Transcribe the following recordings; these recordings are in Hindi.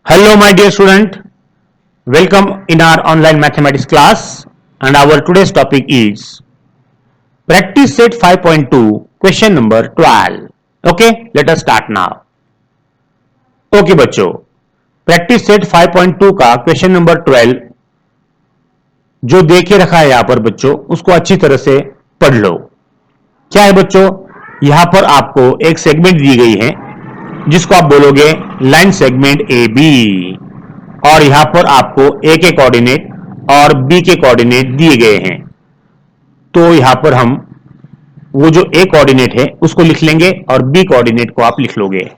Hello my dear student, welcome in our online mathematics class and our today's topic is practice set 5.2 question number 12. Okay, let us start now. Okay बच्चों, प्रैक्टिस सेट 5.2 का क्वेश्चन नंबर 12 जो दे के रखा है यहां पर बच्चों उसको अच्छी तरह से पढ़ लो। क्या है बच्चों, यहां पर आपको एक सेगमेंट दी गई है जिसको आप बोलोगे लाइन सेगमेंट ए बी और यहां पर आपको ए के कोऑर्डिनेट और बी के कोऑर्डिनेट दिए गए हैं। तो यहां पर हम वो जो ए कोऑर्डिनेट है उसको लिख लेंगे और बी कोऑर्डिनेट को आप लिख लोगे।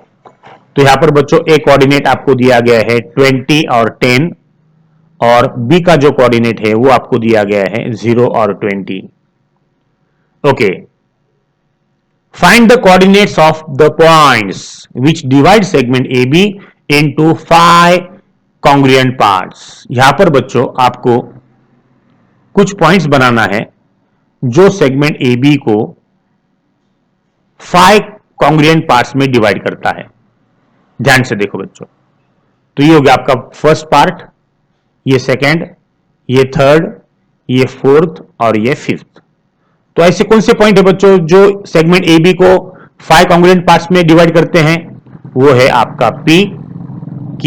तो यहां पर बच्चों ए कोऑर्डिनेट आपको दिया गया है 20 और 10 और बी का जो कोऑर्डिनेट है वो आपको दिया गया है 0 और 20। Okay, find the coordinates of the points which divide segment AB into 5 congruent parts। यहां पर बच्चों आपको कुछ पॉइंट्स बनाना है जो सेगमेंट AB को 5 congruent पार्ट्स में डिवाइड करता है। ध्यान से देखो बच्चों, तो ये हो गया आपका फर्स्ट पार्ट, ये सेकंड, ये थर्ड, ये फोर्थ और ये फिफ्थ। तो ऐसे कौन से पॉइंट है बच्चों जो सेगमेंट ए बी को 5 कॉन्ग्रुएंट पार्ट्स में डिवाइड करते हैं? वो है आपका P, Q,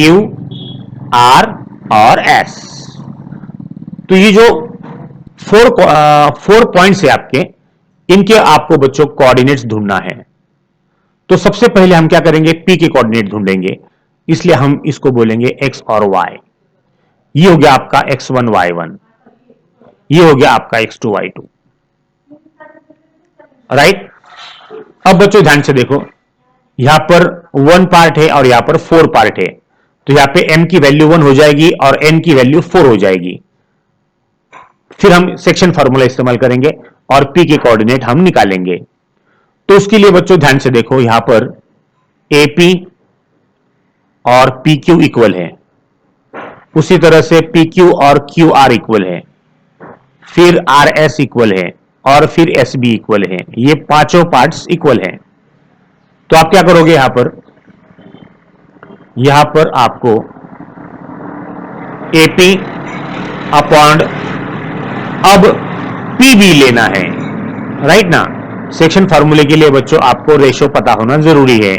R और S। तो ये जो फोर पॉइंट्स है आपके, इनके आपको बच्चों कोऑर्डिनेट्स ढूंढना है। तो सबसे पहले हम क्या करेंगे, P के कोऑर्डिनेट ढूंढेंगे, इसलिए हम इसको बोलेंगे X और Y। ये हो गया आपका X1 Y1, ये हो गया आपका X2 Y2, राइट। अब बच्चों ध्यान से देखो, यहां पर 1 पार्ट है और यहां पर 4 पार्ट है, तो यहां पे m की वैल्यू 1 हो जाएगी और n की वैल्यू 4 हो जाएगी। फिर हम सेक्शन फार्मूला इस्तेमाल करेंगे और p के कोऑर्डिनेट हम निकालेंगे। तो उसके लिए बच्चों ध्यान से देखो, यहां पर AP और PQ इक्वल है, उसी तरह से PQ और QR इक्वल है, फिर RS इक्वल है और फिर SB इक्वल है। ये पांचों पार्ट्स इक्वल हैं। तो आप क्या करोगे, यहां पर आपको AP अपॉन अब PB लेना है, राइट ना। सेक्शन फार्मूले के लिए बच्चों आपको रेशो पता होना जरूरी है,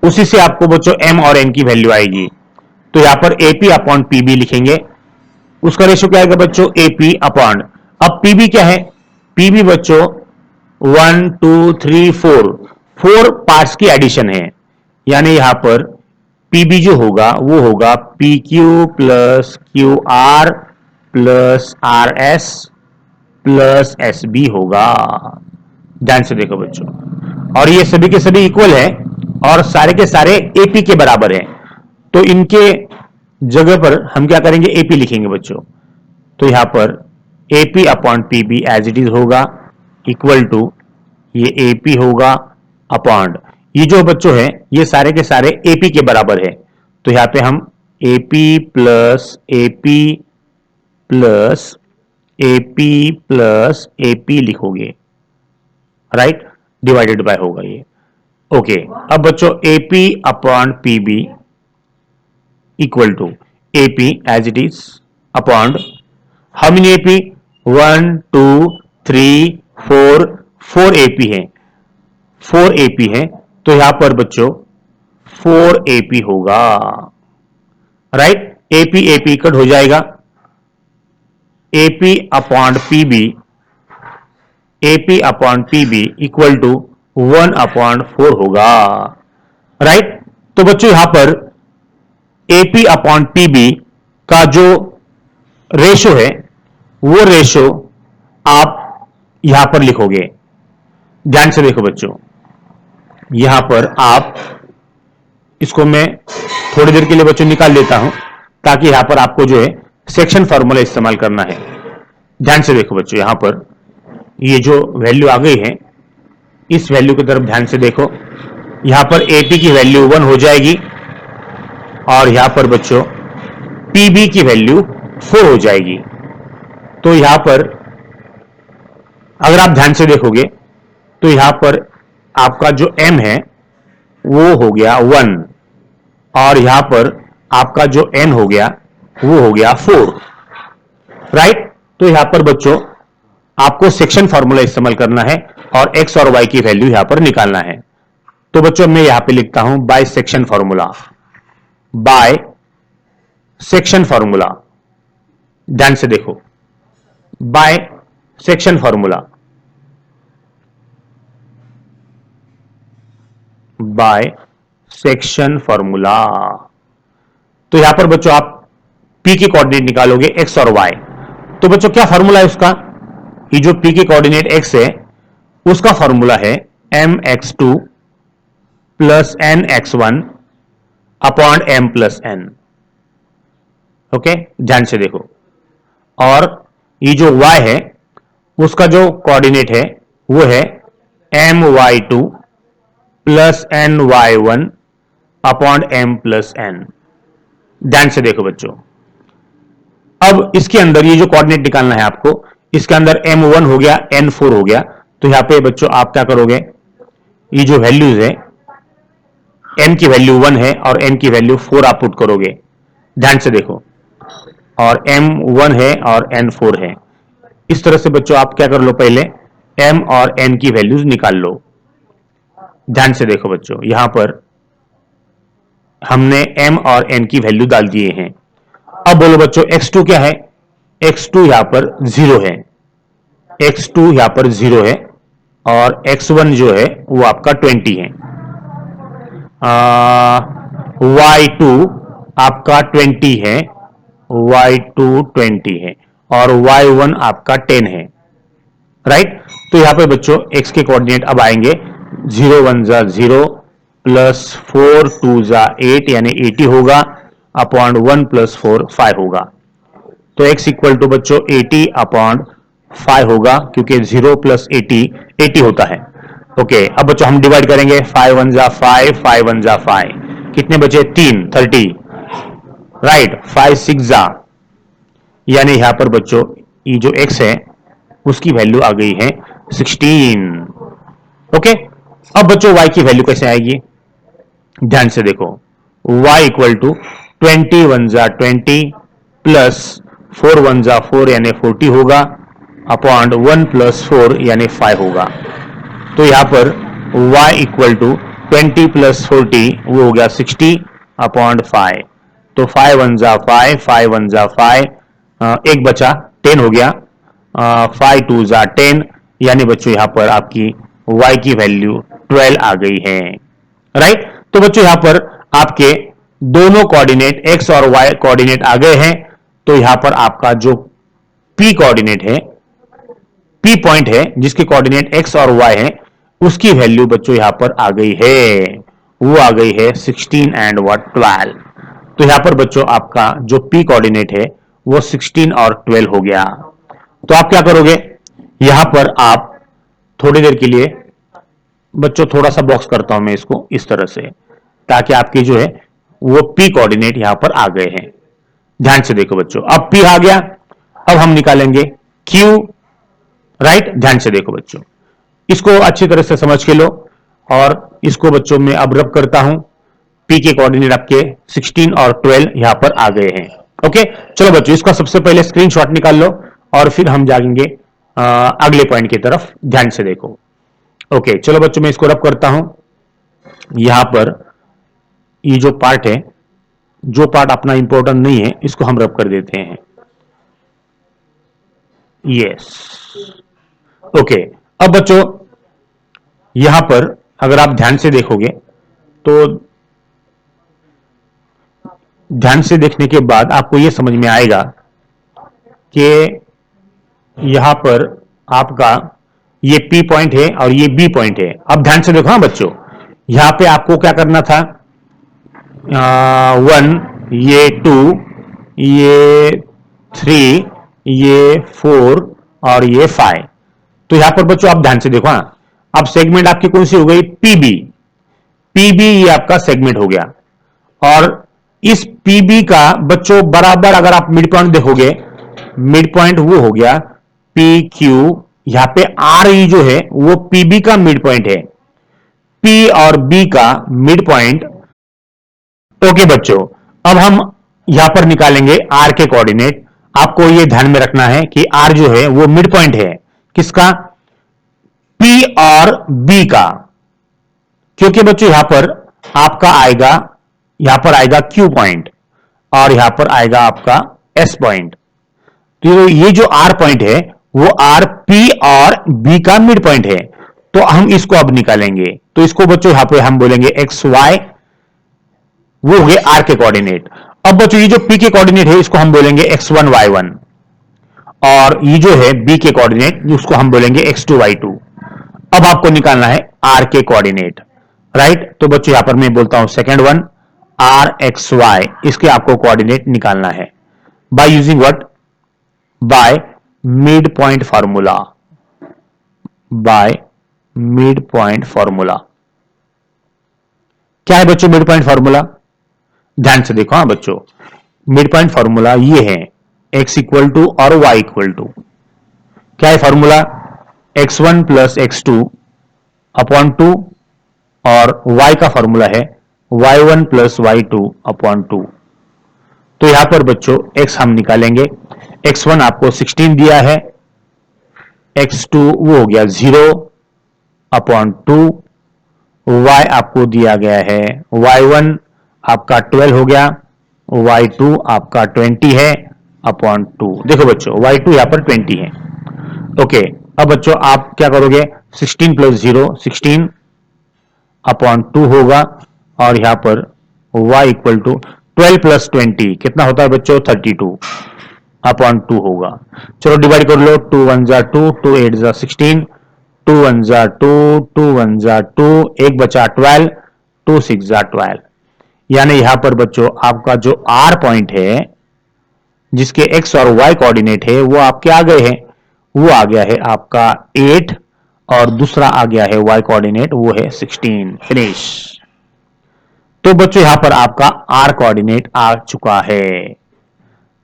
उसी से आपको बच्चों M और N की वैल्यू आएगी। तो यहां पर AP अपॉन PB लिखेंगे, उसका रेशो क्या आएगा बच्चों, AP अपॉन, अब PB क्या है, PB बच्चों 1 2 3 4 पार्ट्स की एडिशन है, यानी यहां पर PB जो होगा वो होगा PQ plus QR plus RS plus SB होगा। ध्यान से देखो बच्चों, और ये सभी के सभी इक्वल है और सारे के सारे AP के बराबर है, तो इनके जगह पर हम क्या करेंगे, AP लिखेंगे बच्चों। तो यहां पर AP upon PB as it is होगा इक्वल टू ये AP होगा अपॉन, ये जो बच्चों है ये सारे के सारे AP के बराबर है, तो यहां पे हम AP plus AP plus AP plus AP लिखोगे, राइट, डिवाइडेड बाय होगा ये। ओके, अब बच्चों AP upon PB equal to AP as it is upon, how many AP, 1 2 3 4 AP है, 4 AP है, तो यहां पर बच्चों 4 AP होगा, राइट। AP कट हो जाएगा, AP upon PB equal to 1 upon 4 होगा, राइट। तो बच्चों यहां पर AP अपॉन PB का जो रेशो है वो रेशो आप यहां पर लिखोगे। ध्यान से देखो बच्चों, यहां पर आप इसको मैं थोड़ी देर के लिए बच्चों निकाल देता हूं, ताकि यहां पर आपको जो है सेक्शन फार्मूला इस्तेमाल करना है। ध्यान से देखो बच्चों, यहां पर ये जो वैल्यू आ गई है, इस वैल्यू की तरफ ध्यान से देखो, यहां पर AP की वैल्यू 1 हो जाएगी और यहां पर बच्चों PB की वैल्यू 4 हो जाएगी। तो यहां पर अगर आप ध्यान से देखोगे तो यहां पर आपका जो M है वो हो गया 1 और यहां पर आपका जो n हो गया वो हो गया 4, राइट। तो यहां पर बच्चों आपको सेक्शन फॉर्मूला इस्तेमाल करना है और x और y की वैल्यू यहां पर निकालना है। तो बच्चों मैं यहां पे लिखता हूं by section formula, by section formula, ध्यान से देखो, by section formula, by section formula. तो यहां पर बच्चों आप p के कोऑर्डिनेट निकालोगे x और y। तो बच्चों क्या फॉर्मूला है उसका, ये जो p के कोऑर्डिनेट x है उसका फॉर्मूला है mx2 plus nx1 upon m plus n। Okay, ध्यान से देखो। और ये जो y है उसका जो कोऑर्डिनेट है वो है my2 plus ny1 upon m plus n। ध्यान से देखो बच्चों, अब इसके अंदर ये जो कोऑर्डिनेट निकालना है आपको, इसके अंदर m1 हो गया, n4 हो गया। तो यहां पे बच्चों आप क्या करोगे, ये जो वैल्यूज है m की वैल्यू 1 है और n की वैल्यू 4 आप पुट करोगे। ध्यान से देखो, और m1 है और n4 है। इस तरह से बच्चों आप क्या कर लो, पहले m और n की वैल्यूज निकाल लो। ध्यान से देखो बच्चों, यहां पर हमने m और n की वैल्यू डाल दिए हैं। अब बोलो बच्चों x2 क्या है, x2 यहां पर 0 है, x2 यहां पर 0 है और x1 जो है वो आपका 20 है। y2 आपका 20 है, y2 20 है और y1 आपका 10 है, राइट। तो यहां पे बच्चों x के कोऑर्डिनेट अब आएंगे 0 1 जा 0 प्लस 4 2 जा 8 यानी 80 होगा, अपॉन 1 प्लस 4 5 होगा। तो x इक्वल टू बच्चों 80 अपॉन 5 होगा, क्योंकि 0 प्लस 80 होता है। ओके, अब बच्चों हम डिवाइड करेंगे, 5 1 जा 5, 5 1 जा 5, कितने बचे 3 30, राइट। 5 6 जा, यानी यहां पर बच्चों ये जो x है उसकी वैल्यू आ गई है 16। ओके, अब बच्चों y की वैल्यू कैसे आएगी, ध्यान से देखो, y इक्वल टू 20 1 जा 20 प्लस 4 1 जा 4 यानी 40 होगा, अपॉन 1 प्लस 4 यानी 5 होगा। तो यहां पर y इक्वल टू 20 प्लस 40 वो हो गया 60 अपॉन 5। तो 5 1 जा 5, 5 1 जा 5, एक बचा 10 हो गया, 5 2 जा 10, यानी बच्चों यहां पर आपकी y की वैल्यू 12 आ गई है, राइट। तो बच्चों यहां पर आपके दोनों कोऑर्डिनेट x और y कोऑर्डिनेट आ गए हैं। तो यहां पर आपका जो p कोऑर्डिनेट है, p पॉइंट है जिसके कोऑर्डिनेट x और y है, उसकी वैल्यू बच्चों यहां पर आ गई है, वो आ गई है 16 एंड 12। तो यहां पर बच्चों आपका जो p कोऑर्डिनेट है वो 16 और 12 हो गया। तो आप क्या करोगे, यहां पर आप थोड़ी देर के लिए बच्चों, थोड़ा सा बॉक्स करता हूं मैं इसको इस तरह से, ताकि आपके जो है वो p कोऑर्डिनेट यहां पर आ गए हैं। ध्यान से देखो बच्चों, अब p आ गया, अब हम निकालेंगे q, राइट। ध्यान से देखो बच्चों, इसको अच्छी तरह से समझ के लो, और इसको बच्चों में अब रब करता हूं, p के कोऑर्डिनेट आपके 16 और 12 यहां पर आ गए हैं। ओके, चलो बच्चों इसका सबसे पहले स्क्रीनशॉट निकाल लो और फिर हम जाएंगे अगले पॉइंट की तरफ। ध्यान से देखो। ओके, चलो बच्चों मैं इसको रब करता हूं। यहां पर ये जो पार्ट है, जो पार्ट अपना इंपॉर्टेंट नहीं है, इसको हम रब कर देते हैं। Yes, okay. अब बच्चों यहां पर अगर आप ध्यान से देखोगे तो ध्यान से देखने के बाद आपको यह समझ में आएगा कि यहां पर आपका ये P पॉइंट है और ये B पॉइंट है। अब ध्यान से देखो, हाँ बच्चों, यहां पे आपको क्या करना था, 1, ये 2, ये 3, ये 4 और ये 5। तो यहां पर बच्चों आप ध्यान से देखो, हाँ, अब सेगमेंट आपकी कौन सी हो गई, PB। PB ये आपका सेगमेंट हो गया, और इस PB का बच्चों बराबर अगर आप मिड पॉइंट देखोगे, मिड पॉइंट वो हो गया PQ। यहां पे RE जो है वो PB का मिड पॉइंट है, P और B का मिड पॉइंट। ओके बच्चों, अब हम यहां पर निकालेंगे आर के कोऑर्डिनेट। आपको ये ध्यान में रखना है कि आर जो है वो मिड पॉइंट है किसका, पी और बी का, क्योंकि बच्चों यहां पर आपका आएगा, यहां पर आएगा क्यू पॉइंट और यहां पर आएगा आपका एस पॉइंट। तो ये जो आर पॉइंट है वो आर पी और बी का मिड पॉइंट है। तो हम इसको अब निकालेंगे। तो इसको बच्चों यहां पे हम बोलेंगे एक्स वाई, वो हो गए आर के कोऑर्डिनेट। अब बच्चों ये जो पी के कोऑर्डिनेट है इसको हम बोलेंगे x1 y1, और ये जो है बी के कोऑर्डिनेट उसको हम बोलेंगे x2 y2। अब आपको निकालना है आर के कोऑर्डिनेट, राइट। तो बच्चों यहां पर मैं बोलता हूं second one, R X Y, इसके आपको कोऑर्डिनेट निकालना है by using what, by mid point formula, by mid point formula. क्या है बच्चों मिड पॉइंट फॉर्मूला, ध्यान से देखो। हाँ बच्चों, मिड पॉइंट फॉर्मूला ये है x इक्वल टू और y इक्वल टू, क्या है formula, x1 plus x2 upon 2, और y का फॉर्मूला है y1 प्लस y2 अपॉन 2। तो यहां पर बच्चों x हम निकालेंगे, x1 आपको 16 दिया है, x2 वो हो गया 0 अपॉन 2, y आपको दिया गया है y1 आपका 12 हो गया, y2 आपका 20 है अपॉन 2। देखो बच्चों y2 यहां पर 20 है। ओके, अब बच्चों आप क्या करोगे, 16 प्लस 0 16 अपॉन 2 होगा, और यहां पर y इक्वल टू 12 प्लस 20 कितना होता है बच्चों, 32 अपॉन 2 होगा। चलो डिवाइड कर लो, 2 1 जा 2, 2 8 जा 16, 2 1 जा 2, 2 1 जा 2, एक बचा 12, 2 6 जा 12। यानी यहां पर बच्चों आपका जो आर पॉइंट है जिसके एक्स और वाई कोऑर्डिनेट है वो आपके आ गए हैं, वो आ गया है आपका 8, और दूसरा आ गया है वाई कोऑर्डिनेट वो है 16। फिनिश। तो बच्चों यहां पर आपका आर कोऑर्डिनेट आ चुका है।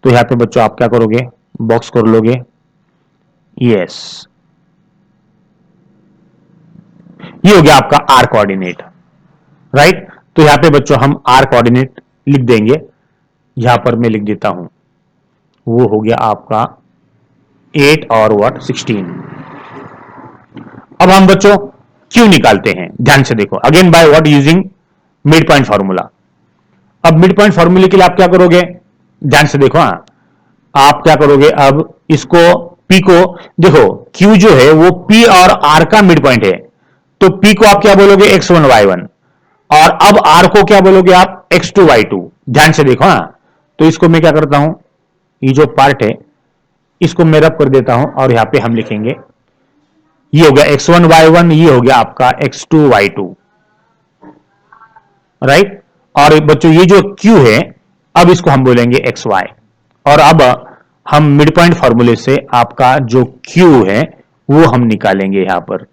तो यहां पे बच्चों आप क्या करोगे, बॉक्स कर लोगे, यस, ये हो गया आपका आर कोऑर्डिनेट, राइट। तो यहां पे बच्चों हम आर कोऑर्डिनेट लिख देंगे, यहां पर मैं लिख देता हूं, वो हो गया आपका 8 और व्हाट 16। अब हम बच्चों क्यू निकालते हैं, ध्यान से देखो, again by what, using mid point formula. अब मिड पॉइंट फॉर्मूले के लिए आप क्या करोगे, ध्यान से देखो। हाँ, आप क्या करोगे, अब इसको P को देखो, Q जो है वो P और R का मिड पॉइंट है, तो P को आप क्या बोलोगे, x1 y1, और अब R को क्या बोलोगे आप, x2 y2। ध्यान से देखो। हाँ, तो इसको मैं क्या करता हूं, ये जो पार्ट है इसको मैं रब कर देता हूं, और यहां पे हम लिखेंगे, ये हो गया x1 y1, ये हो गया आपका x2 y2, राइट। और बच्चों ये जो Q है अब इसको हम बोलेंगे xy, और अब हम मिड पॉइंट फॉर्मूले से आपका जो Q है वो हम निकालेंगे यहां पर।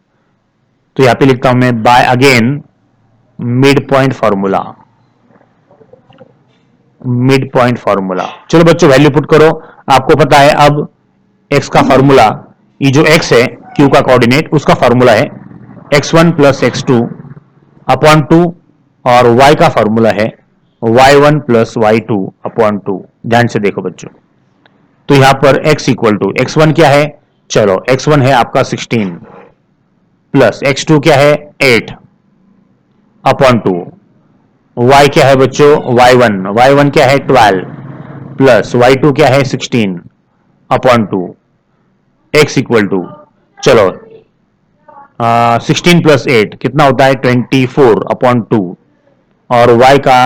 तो यहां पे लिखता हूं मैं by again mid point formula, mid point formula. चलो बच्चों वैल्यू पुट करो, आपको पता है अब x का फॉर्मूला, ये जो x है q का कोऑर्डिनेट उसका फॉर्मूला है x1 प्लस x2 अपॉन 2, और y का फॉर्मूला है y1 प्लस y2 अपॉन 2। ध्यान से देखो बच्चों, तो यहां पर x इक्वल टू x1 क्या है, चलो x1 है आपका 16 प्लस x2 क्या है 8 अपॉन 2, y क्या है बच्चों y1 क्या है 12 प्लस y2 क्या है 16 अपॉन 2, x इक्वल टू, चलो 16 प्लस 8 कितना होता है 24 अपॉन 2, और y का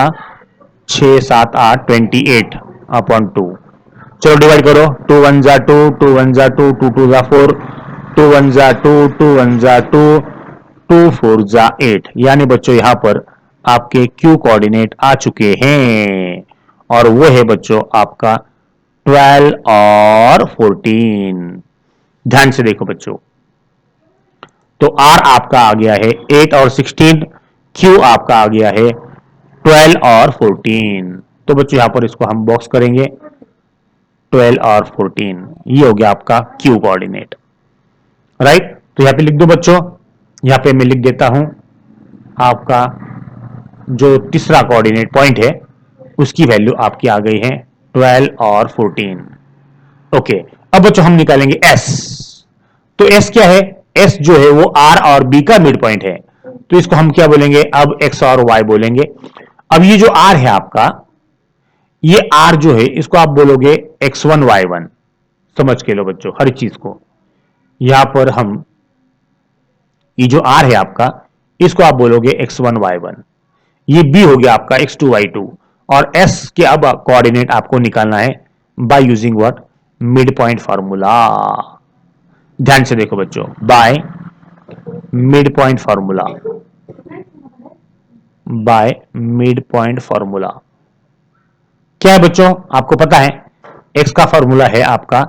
6 7 8 28 अपॉन 2। चलो डिवाइड करो, 2 1 जा 2, 2 1 जा 2, 2 2 जा 4, 2 1 जा 2, 2 1 जा 2, 2 4 जा 8। यानी बच्चों यहां पर आपके Q कोऑर्डिनेट आ चुके हैं, और वो है बच्चों आपका 12 और 14। ध्यान से देखो बच्चों, तो R आपका आ गया है 8 और 16, Q आपका आ गया है 12 और 14। तो बच्चों यहां पर इसको हम बॉक्स करेंगे, 12 और 14, ये हो गया आपका Q कोऑर्डिनेट, राइट। तो यहां पे लिख दो बच्चों, यहां पे मैं लिख देता हूं आपका जो तीसरा कोऑर्डिनेट पॉइंट है उसकी वैल्यू आपकी आ गई है 12 और 14। ओके, अब बच्चों हम निकालेंगे एस। तो एस क्या है? एस जो है वो आर और बी का मिड पॉइंट है, तो इसको हम क्या बोलेंगे? अब एक्स और वाई बोलेंगे। अब ये जो आर है आपका, ये आर जो है इसको आप बोलोगे x1 y1। समझ के लो बच्चों हर चीज को। यहां पर हम ये जो आर है आपका, इसको आप बोलोगे x1 y1। ये बी हो गया आपका x2 y2। और एस के अब कोऑर्डिनेट आपको निकालना है by using what? Mid point formula. ध्यान से देखो बच्चों, bye mid point formula, bye mid point formula क्या है बच्चों? आपको पता है x का फार्मूला है आपका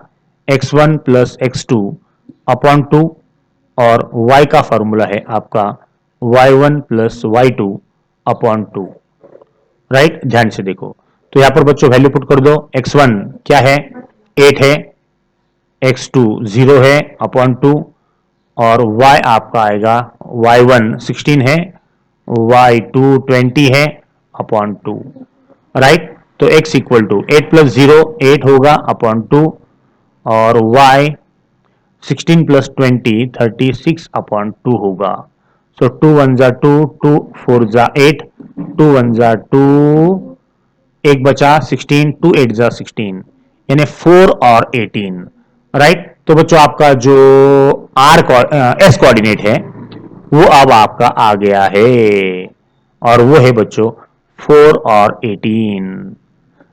x1 प्लस x2 अपॉन 2, और y का फार्मूला है आपका y1 plus y2 upon 2। Right, ध्यान से देखो। तो यहां पर बच्चों वैल्यू पुट कर दो। x1 क्या है? 8 है, x2 0 है अपॉन 2, और y आपका आएगा y1 16 है, y2 20 है अपॉन 2। राइट, तो x इक्वल टू 8 प्लस 0 8 होगा अपॉन 2, और y 16 प्लस 20 36 अपॉन 2 होगा। सो 2 1 जा 2, 2 4 जा 8, 2 1 जा 2, एक बचा 16, 2 8 जा 16, यानी 4 और 18। राइट, तो बच्चों आपका जो एस कोऑर्डिनेट है वो अब आपका आ गया है, और वो है बच्चों 4 और 18।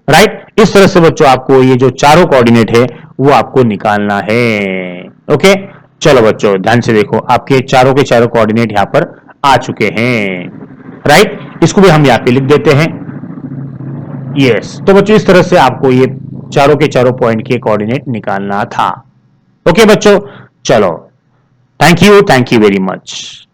राइट, इस तरह से बच्चों आपको ये जो चारों कोऑर्डिनेट है वो आपको निकालना है। ओके, चलो बच्चों ध्यान से देखो, आपके चारों के चारों कोऑर्डिनेट यहां पर आ चुके हैं। राइट, इसको भी हम यहां पे लिख देते हैं। यस, तो बच्चों इस तरह से आपको ये चारों के चारों पॉइंट के कोऑर्डिनेट निकालना था। ओके बच्चों, चलो, थैंक यू वेरी मच।